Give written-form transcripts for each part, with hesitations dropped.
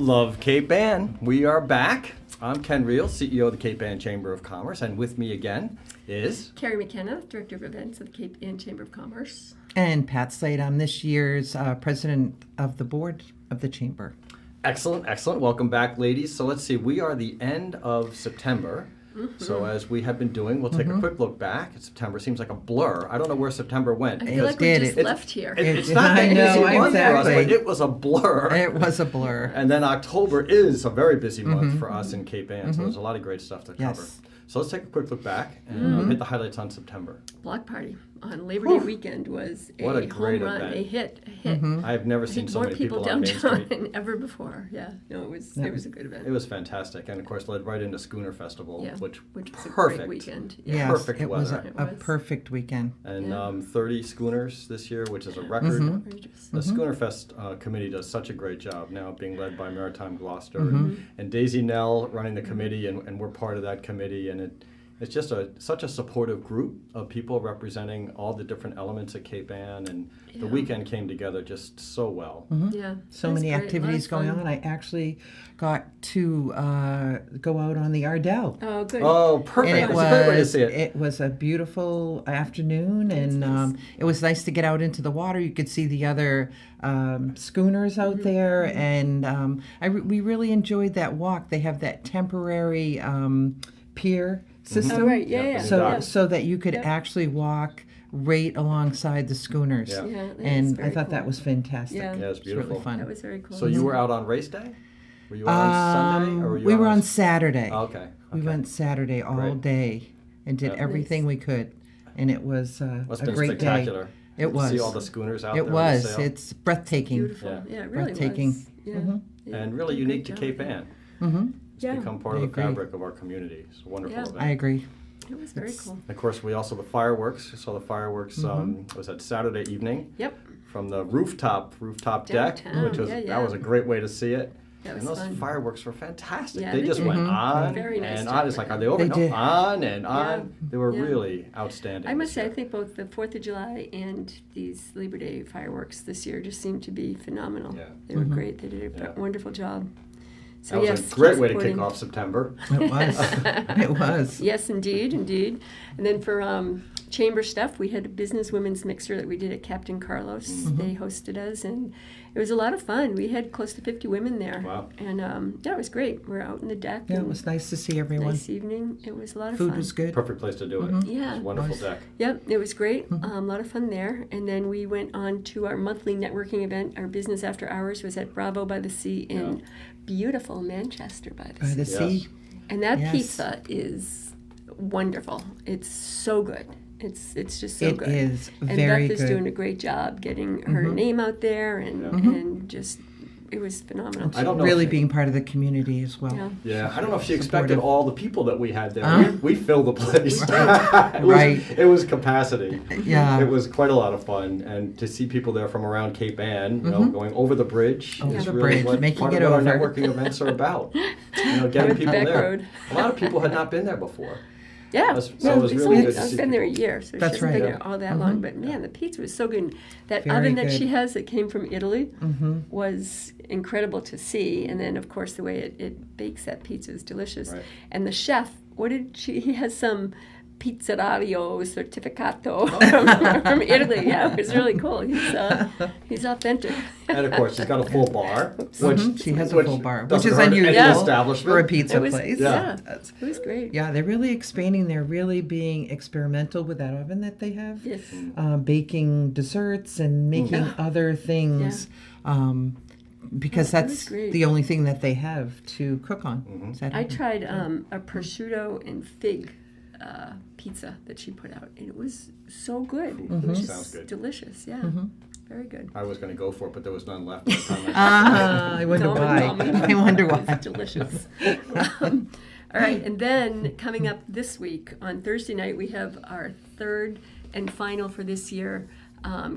Love Cape Ann. We are back. I'm Ken Reel, CEO of the Cape Ann Chamber of Commerce, and with me again is Carrie McKenna, Director of Events of the Cape Ann Chamber of Commerce. And Pat Slade. I'm this year's president of the board of the Chamber. excellent, excellent. Welcome back, ladies. So let's see, we are the end of September. So as we have been doing, we'll take a quick look back at September. Seems like a blur. I don't know where September went. I feel like we just left here. It's not that I know, busy month for us, exactly. but it was a blur. It was a blur. And then October is a very busy month for us in Cape Ann, so there's a lot of great stuff to cover. Yes. So let's take a quick look back and hit the highlights on September. Block party on Labor Day weekend was What a a great home run, event. a hit. I've never I seen think so more many people people on Main downtown Street. than ever before. Yeah, no, it was a good event. It was fantastic, and of course led right into Schooner Festival, Yeah, which was a perfect. great weekend. Yes, Perfect it was weather. a It was. perfect weekend. And 30 schooners this year, which is a record. Outrageous. The Schooner Fest committee does such a great job now, being led by Maritime Gloucester and Daisy Nell running the committee, and we're part of that committee, and it's just such a supportive group of people representing all the different elements of Cape Ann, and the weekend came together just so well. Yeah, So it was many great. activities A lot going of on. fun. I actually got to go out on the Ardell. Oh, good. Oh, perfect. And it That's a great way to was, see it. was a beautiful afternoon, and nice. it was nice to get out into the water. You could see the other schooners out there, and we really enjoyed that walk. They have that temporary pier system. Oh, right. Yeah, Yep. yeah. So- So, yeah. so that you could Yep. actually walk right alongside the schooners. Yeah. Yeah, that is And I very thought cool. that was fantastic. Yeah. Yeah, it's It was beautiful. really fun. That was very cool. So you were out on race day? Were you out on Sunday? Or were you We out were on Saturday. Oh, okay. We went Saturday all Great. day and did Yeah. everything we could, and it was Must have a been great spectacular. day. It Did you was. see all the schooners out there It on was. the sail? It's breathtaking. Beautiful. Yeah. Yeah, it really Breathtaking. was. Yeah. Yeah, and really did a great unique to job. Cape Ann. Mm-hmm. It's Yeah. become part I of the agree. fabric of our community. It's a wonderful Yeah. event. I agree. It was very cool. Of course, we also the fireworks. So the fireworks was at Saturday evening Yep. from the rooftop deck, Downtown, which was yeah, that yeah. was a great way to see it. That And was those fun. fireworks were fantastic. Yeah, they they just did. went on Very nice and job on. It's with like, are it. they over? They No, did. on and on. Yeah. They were Yeah. really outstanding. I must this say, I year. think both the 4th of July and these Labor Day fireworks this year just seemed to be phenomenal. Yeah. They were great. They did a Yeah. wonderful job. So That was yes, a great keep way to kick supporting. off September. It was. It was. Yes, indeed, indeed. And then for chamber stuff, we had a business women's mixer that we did at Captain Carlos. They hosted us, and it was a lot of fun. We had close to 50 women there. Wow. And yeah, it was great. We're out in the deck. Yeah, it and was nice to see everyone. nice evening. It was a lot of Food fun. was good. Perfect place to do it. Yeah. It's a wonderful Nice. deck. Yep, it was great. A lot of fun there. And then we went on to our monthly networking event. Our business after hours was at Bravo by the Sea in beautiful Manchester by the By Sea. the sea. And that Yes. pizza is wonderful. It's so good. It's just so It good. is And very Beth is good. doing a great job getting her name out there, and just it was phenomenal. I don't know Really if- being part of the community as well. Yeah. Yeah, I don't know if she expected Supportive. all the people that we had there. Huh? We filled the place. Right. it, was, Right. it was capacity. Yeah. It was quite a lot of fun, and to see people there from around Cape Ann, you know, going over the bridge Over is the really bridge, what making part it of what over. our networking events are about. You know, getting With the people back there. road. A lot of people had not been there before. Yeah, So it well, was it's really only, good to I've see been there a people. year, so she That's hasn't been right. there all that long. But man, the pizza was so good. And that Very oven that good. she has that came from Italy was incredible to see. And then, of course, the way it bakes that pizza is delicious. Right. And the chef, he has some Pizzerario Certificato from Italy. Yeah, it was really cool. He's authentic. And of course, she's got a full bar, which She has a which full bar, which doesn't is hurt any unusual establishment. for a pizza It was, place. yeah, That's- it was great. Yeah, they're really expanding. They're really being experimental with that oven that they have. Yes. Baking desserts and making other things. Because Yeah, it was that's great. the only thing that they have to cook on. is that I oven. tried a prosciutto and fig pizza that she put out, and it was so good. It was just Sounds good. delicious. Yeah, very good. I was going to go for it, but there was none left. By the time I I wonder why. Nom. I wonder It was why. delicious. All right, and then coming up this week on Thursday night, we have our third and final for this year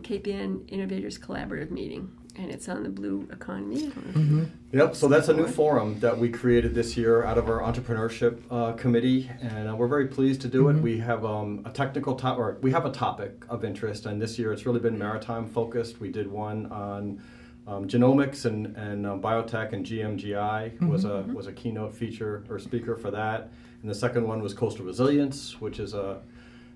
Cape Ann Innovators Collaborative meeting. And it's on the blue economy. I don't know if Yep, so that's a new forum that we created this year out of our entrepreneurship committee, and we're very pleased to do it. We have a technical we have a topic of interest, and this year it's really been maritime focused. We did one on Genomics and biotech and GMGI was a keynote feature or speaker for that. And the second one was coastal resilience, which is a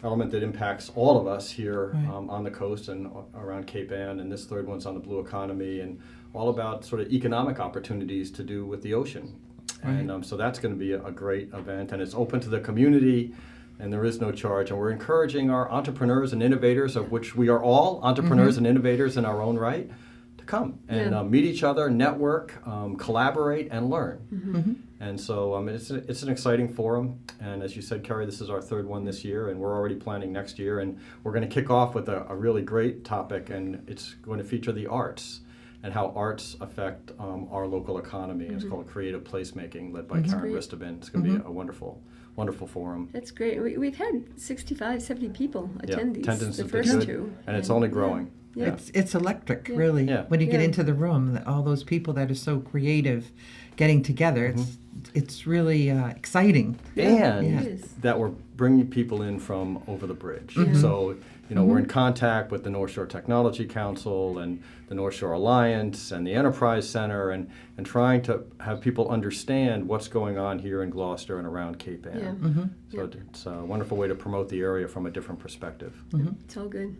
element that impacts all of us here on the coast and around Cape Ann. And this third one's on the blue economy and all about sort of economic opportunities to do with the ocean. Right. And so that's going to be a great event, and it's open to the community, and there is no charge. And we're encouraging our entrepreneurs and innovators, of which we are all entrepreneurs and innovators in our own right, to come and meet each other, network, collaborate, and learn. And so it's an exciting forum. And as you said, Carrie, this is our third one this year, and we're already planning next year. And we're going to kick off with a really great topic, and it's going to feature the arts and how arts affect our local economy. It's called Creative Placemaking, led by Karen Ristabin. It's going to be a wonderful, wonderful forum. That's great. We've had 65, 70 people attend these, attendance the first good, two. And it's only growing. Yeah. It's electric, really. Yeah. When you get into the room, all those people that are so creative getting together, it's really exciting. And that we're bringing people in from over the bridge. So, we're in contact with the North Shore Technology Council and the North Shore Alliance and the Enterprise Center and trying to have people understand what's going on here in Gloucester and around Cape Ann. So it's a wonderful way to promote the area from a different perspective. It's all good.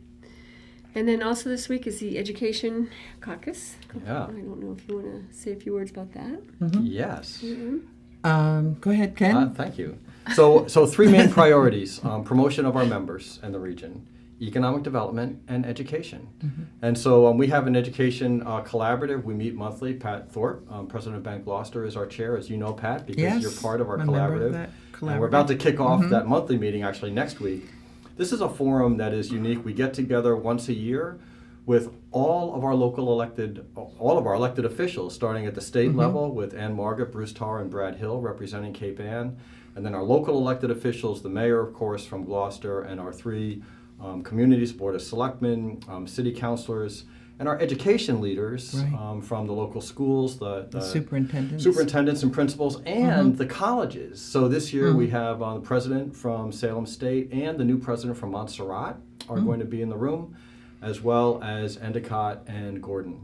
And then also this week is the Education Caucus. Yeah. I don't know if you want to say a few words about that. Yes. Go ahead, Ken. Thank you. So three main priorities: promotion of our members and the region, economic development, and education. And so we have an education collaborative. We meet monthly. Pat Thorpe, president of Bank Gloucester, is our chair, as you know, Pat, because you're part of our collaborative. And we're about to kick off that monthly meeting actually next week. This is a forum that is unique. We get together once a year with all of our elected officials, starting at the state level with Ann Margaret, Bruce Tarr, and Brad Hill representing Cape Ann, and then our local elected officials, the mayor, of course, from Gloucester, and our three communities, Board of Selectmen, city councilors, and our education leaders from the local schools, the superintendents and principals, and the colleges. So this year we have the president from Salem State and the new president from Montserrat are going to be in the room, as well as Endicott and Gordon.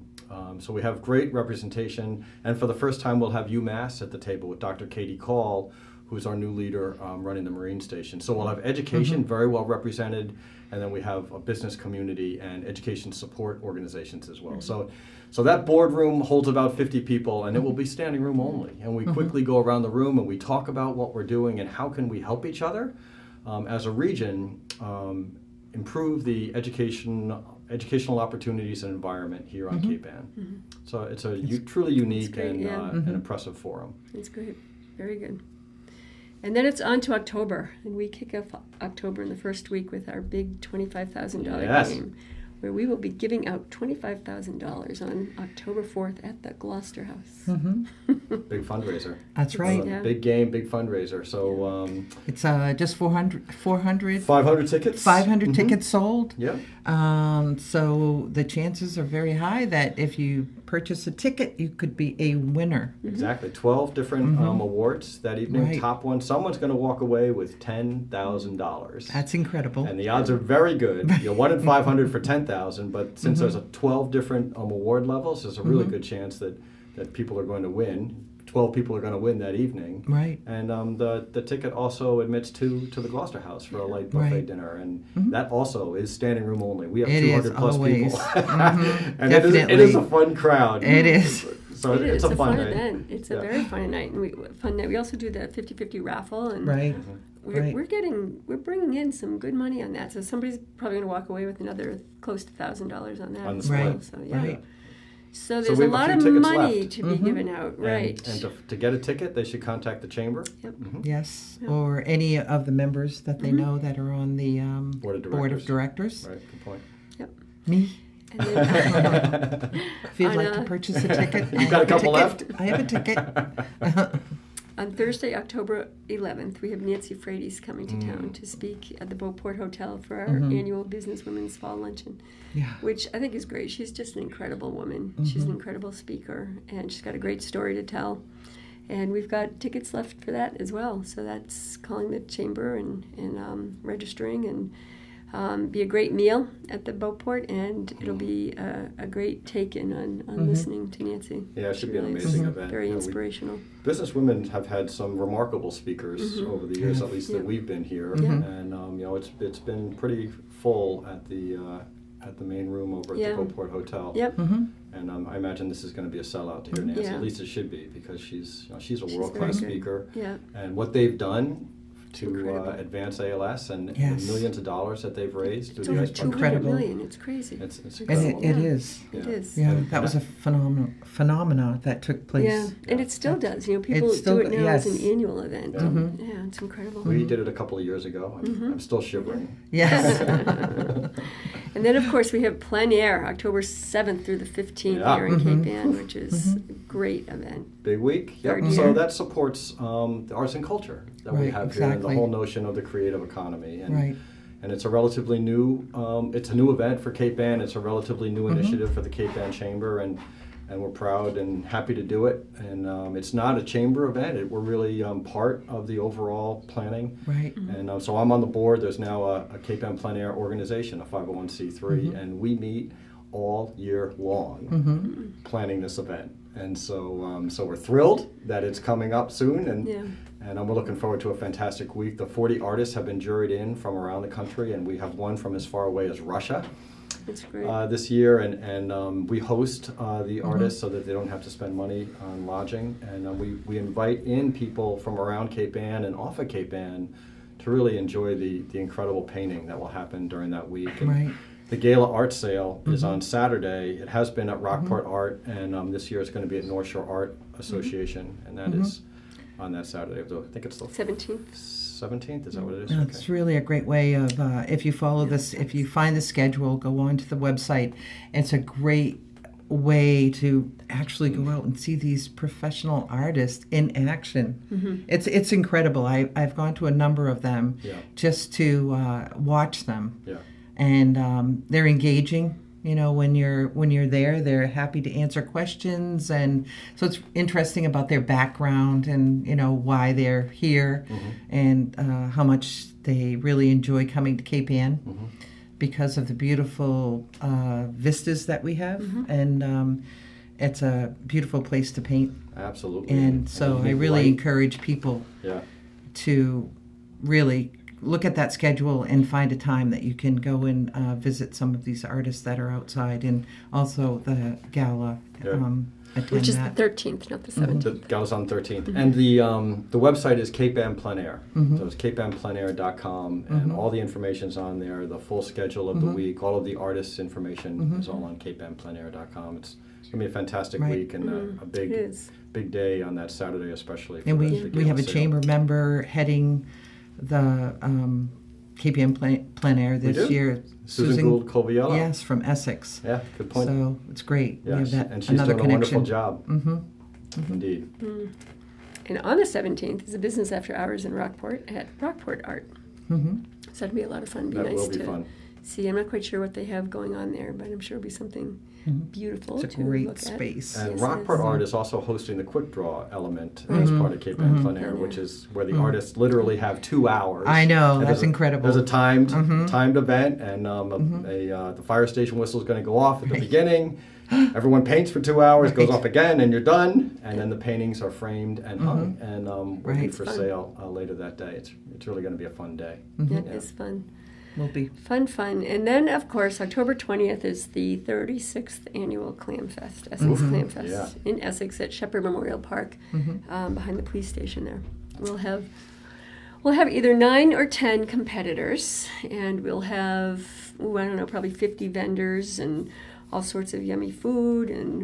So we have great representation, and for the first time we'll have UMass at the table with Dr. Katie Call, who's our new leader running the Marine Station. So we'll have education very well represented, and then we have a business community and education support organizations as well. So that boardroom holds about 50 people, and it will be standing room only. And we quickly go around the room and we talk about what we're doing and how can we help each other as a region improve the educational opportunities and environment here on Cape Ann. So it's a truly unique and impressive forum. It's great. Very good. And then it's on to October, and we kick off October in the first week with our big $25,000 game, where we will be giving out $25,000 on October 4th at the Gloucester House. Big fundraiser. That's right. Big game, big fundraiser. So it's just 500 tickets. 500 tickets sold. Yeah. So the chances are very high that if you purchase a ticket, you could be a winner. Exactly. 12 different awards that evening. Right. Top one. Someone's going to walk away with $10,000. That's incredible. And the odds are very good. 1 in 500 for $10,000. But since there's 12 different award levels, there's a really good chance that people are going to win. 12 people are going to win that evening. Right. And the ticket also admits to the Gloucester House for a light buffet dinner. And that also is standing room only. We have 200 plus people. And it is a fun crowd. It is. So it's a fun night. Event. It's a very fun night. And fun night. We also do the 50-50 raffle. And we're bringing in some good money on that. So somebody's probably going to walk away with another close to $1,000 on that. On the split. So, yeah. Right. So there's a lot of money to be given out, right? And to get a ticket, they should contact the chamber. Yep. Yes, or any of the members that they know that are on the board of directors. Right, good point. Yep. Me. And then, If you'd like to purchase a ticket. You've got a couple left? I have a ticket. on Thursday, October 11th, we have Nancy Frates coming to town to speak at the Beauport Hotel for our annual Businesswomen's Fall Luncheon, which I think is great. She's just an incredible woman. She's an incredible speaker, and she's got a great story to tell. And we've got tickets left for that as well. So that's calling the chamber and registering. And be a great meal at the Boatport, and it'll be a great take-in on listening to Nancy. Yeah, it should be an Really amazing event. Very You know, inspirational. Businesswomen have had some remarkable speakers over the years, at least that we've been here, and you know, it's been pretty full at the main room over at the Boatport Hotel. Yep. And I imagine this is going to be a sellout to hear Nancy. Yeah. At least it should be, because she's a world-class very good. speaker. Yeah. And what they've done to incredible. advance ALS and Yes. the millions of dollars that they've raised through It's the over Ice Bucket. 200 Incredible. million. It's crazy. It's And incredible. it is. It is. Yeah, And- that was a phenomena that took place. Yeah, and it still does. You know, people still do it now as an yes. annual event. Yeah. Yeah, it's incredible. We did it a couple of years ago. I'm still shivering. Yes. And then, of course, we have Plein Air, October 7th through the 15th Yeah. here in Cape Ann, which is a great event. Big week. Third Yep. year. So that supports the arts and culture that we Right, have here, and the exactly. whole notion of the creative economy. And, Right. and it's a relatively new, it's a new event for Cape Ann. It's a relatively new initiative for the Cape Ann Chamber, and we're proud and happy to do it. And it's not a chamber event. We're really part of the overall planning. Right. And so I'm on the board. There's now a Cape Ann Plein Air organization, a 501c3, and we meet all year long planning this event. And so so we're thrilled that it's coming up soon, and we're looking forward to a fantastic week. The 40 artists have been juried in from around the country, and we have one from as far away as Russia. It's great. This year, and we host the artists so that they don't have to spend money on lodging, and we invite in people from around Cape Ann and off of Cape Ann to really enjoy the incredible painting that will happen during that week. And Right. the Gala Art Sale is on Saturday. It has been at Rockport Art, and this year it's going to be at North Shore Art Association, and that is on that Saturday. I think it's the 17th. 17th. Is that what it is? No, it's really a great way of, if you follow this, if you find the schedule, go on to the website. It's a great way to actually go out and see these professional artists in action. It's incredible. I've gone to a number of them just to watch them. Yeah. And they're engaging. You know, when you're there, they're happy to answer questions, and so it's interesting about their background and why they're here, and how much they really enjoy coming to Cape Ann because of the beautiful vistas that we have, and it's a beautiful place to paint. Absolutely. And so I really encourage people to really look at that schedule and find a time that you can go and visit some of these artists that are outside, and also the gala. Attend Which is that. the 13th, not the 17th. The gala's on the 13th. And the website is Cape Ann Plein Air. So it's capeannpleinair.com, and all the information's on there, the full schedule of the week, all of the artists' information is all on capeannpleinair.com. It's going to be a fantastic week, and a It is. big day on that Saturday especially. And for we the have a gala sale. chamber member heading the Cape Ann Plein Air this do? year. Susan Gould Coviello. Yes, from Essex. Yeah, good point. So it's great. We Yes, have that and she's another doing connection. a wonderful job. Indeed. And on the 17th is a business after hours in Rockport at Rockport Art. So that'd be a lot of fun. It'd be That nice will be to fun. see. I'm not quite sure what they have going on there, but I'm sure it'll be something beautiful It's a to great look space. And Yes, Rockport yes. Art is also hosting the quick draw element as part of Cape Ann Plein Air, which is where the artists literally have 2 hours. I know, And that's there's incredible. There's a timed event, and the fire station whistle is going to go off at the beginning. Everyone paints for 2 hours, goes off again, and you're done. And then the paintings are framed and hung, and will be Right. for sale later that day. It's really going to be a fun day. It is fun. Will be. Fun. And then, of course, October 20th is the 36th annual Clam Fest, Essex Clam Fest Yeah. in Essex at Shepherd Memorial Park, behind the police station there. We'll have either 9 or 10 competitors, and we'll have, I don't know, probably 50 vendors and all sorts of yummy food, and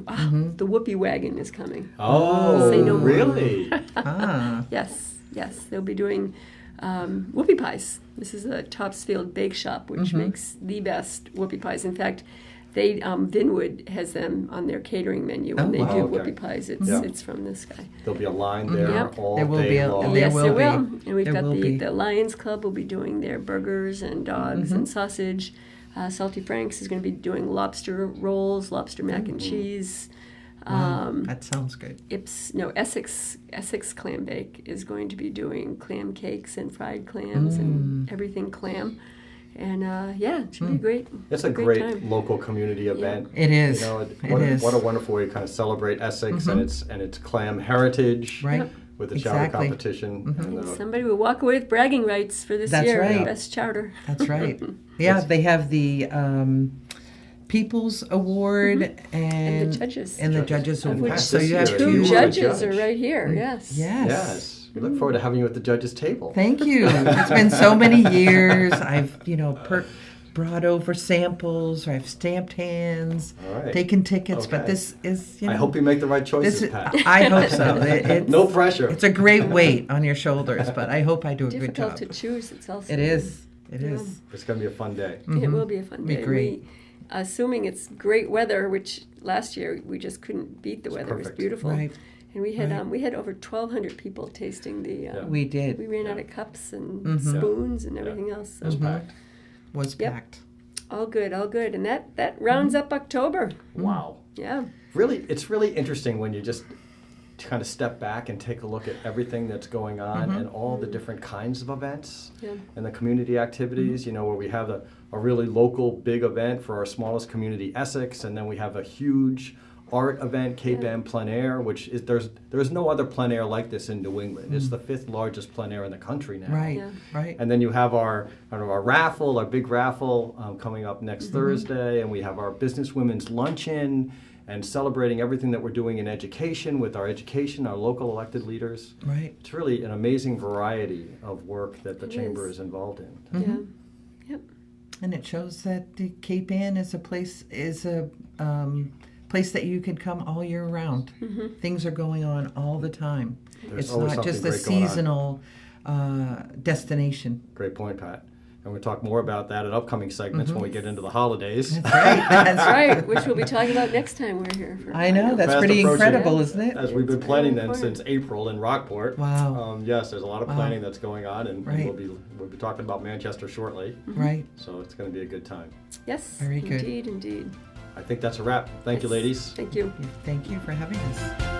the Whoopie Wagon is coming. Oh, Say no more. really? Yes, they'll be doing whoopie pies. This is a Topsfield Bake Shop, which makes the best whoopie pies. In fact, they Vinwood has them on their catering menu when they wow. do Okay. whoopie pies. It's from this guy. There'll be a line there Yep. all There will day be a- long. there Yes, will there be. will. And we've There got will be. the Lions Club will be doing their burgers and dogs and sausage. Salty Frank's is going to be doing lobster rolls, lobster mac and cheese. That sounds good. Essex Clam Bake is going to be doing clam cakes and fried clams and everything clam. And yeah, it should be great. It's a great time. local community event. It is. You know, It is. what a wonderful way to kind of celebrate Essex and its clam heritage. Right. Yep. With the chowder Exactly. competition. And, Somebody will walk away with bragging rights for this That's year. right. Best chowder. That's right. Yeah, they have the People's Award And the judges. and the judges And award. which So you have this Two year, two you were a judges are judge. right here. Yes. Yes. yes. We look forward to having you at the judges' table. Thank you. It's been so many years. I've brought over samples, or I've stamped hands, All right. taken tickets. But Okay. this is, I hope you make the right choices, this is, Pat. I hope so. It's, No pressure. It's a great weight on your shoulders, but I hope I do a good Difficult job. to choose. It's also. It is. It Yeah. is. It's going to be a fun day. It will be a fun Be day. great. Assuming it's great weather, which last year we just couldn't beat the weather. It was perfect. beautiful. Right. And we had Right. we had over 1,200 people tasting the. Yeah. We did. We ran out of cups and Mhm. spoons and everything else. So It's packed. Was Yep. packed. all good, all good. And that rounds up October. Wow. Yeah. Really, it's really interesting when you just kind of step back and take a look at everything that's going on and all the different kinds of events Yeah. and the community activities, you know, where we have a really local big event for our smallest community, Essex, and then we have a huge art event, Cape Yeah. Ann Plein Air, which is there's no other plein air like this in New England. It's the 5th largest plein air in the country now. Right. Yeah. Right. And then you have our raffle, our big raffle coming up next Thursday, and we have our Business Women's Luncheon, and celebrating everything that we're doing in education with our education, our local elected leaders. Right. It's really an amazing variety of work that the It chamber is. is involved in. Yeah. Yep. And it shows that the Cape Ann is a place place that you can come all year round. Things are going on all the time. There's It's always not just a something great going on. seasonal destination. Great point, Pat. And we'll talk more about that in upcoming segments when we get into the holidays. That's right. That's Right, which we'll be talking about next time we're here. For I know, that's Fast pretty approaching. incredible, isn't it? As we've been It's planning very then important. since April in Rockport. Wow. Yes, there's a lot of Wow. planning that's going on, and Right. we'll be talking about Manchester shortly. Right. So it's going to be a good time. Yes. Very good. Indeed, indeed. I think that's a wrap. Thank you, Yes. ladies. Thank you. Thank you for having us.